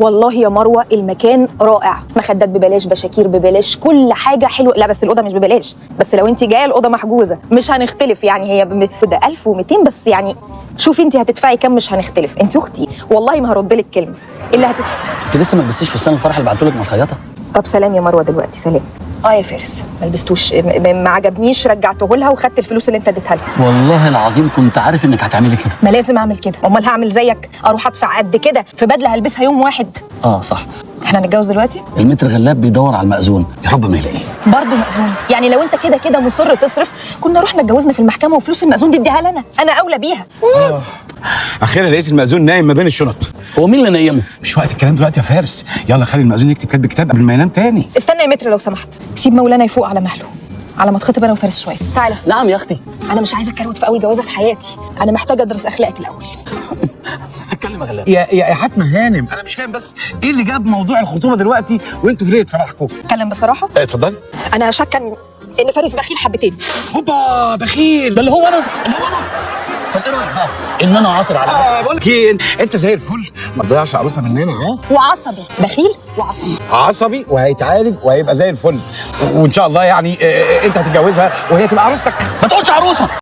والله يا مروه المكان رائع، مخدات ببلاش، بشاكير ببلاش، كل حاجه حلوه. لا بس الاوضه مش ببلاش، بس لو انت جايه الاوضه محجوزه مش هنختلف يعني. هي ده 1200 بس يعني. شوفي انت هتدفعي كام مش هنختلف. انت اختي والله ما هرد لك كلمه اللي هتدفعي. انت لسه ما لبستيش فستان الفرح اللي بعتهولك من الخياطه؟ طب سلام يا مروه دلوقتي، سلام. يا فارس ما لبستوش، ما عجبنيش، رجعته لها وخدت الفلوس اللي انت اديتها لها. والله العظيم كنت عارف انك هتعملي كده. ما لازم اعمل كده، امال هعمل زيك اروح ادفع قد كده في بدله هلبسها يوم واحد؟ صح. احنا هنتجوز دلوقتي؟ المتر غلاب بيدور على المأذون، يا رب ما يلاقيه. برضه مأذون؟ يعني لو انت كده كده مصر تصرف كنا رحنا اتجوزنا في المحكمه وفلوس المأذون دي اديها لنا، انا اولى بيها. اخيرا لقيت المأذون نايم ما بين الشنط. هو مين اللي نيمه؟ مش وقت الكلام دلوقتي يا فارس، يلا خلي المأذون يكتب كاتب كتاب قبل ما ينام تاني. استنى يا متر لو سمحت، سيب مولانا يفوق على مهله على ما اتخطب انا وفارس شويه. تعالى. نعم يا اختي. انا مش عايزه اتكروت في اول جوازه في حياتي، انا محتاجه ادرس اخلاقك الاول. اتكلم يا غلاب. يا حاتمه هانم، انا مش فاهم بس ايه اللي جاب موضوع الخطوبه دلوقتي وانتوا في ليله فرحكم؟ اتكلم بصراحه. اتفضلي. انا شاكه ان فارس بخيل حبتين. هوبا بخيل. ده اللي هو انا. طب ايه رايك بقى ان انا عاصر على بقول لك ايه، انت زي الفل، ما تضيعش عروسه مننا. وعصبي، بخيل وعصبي. عصبي وهيتعالج وهيبقى زي الفل، وان شاء الله يعني انت هتتجوزها وهي تبقى عروستك. ما تقولش عروسه.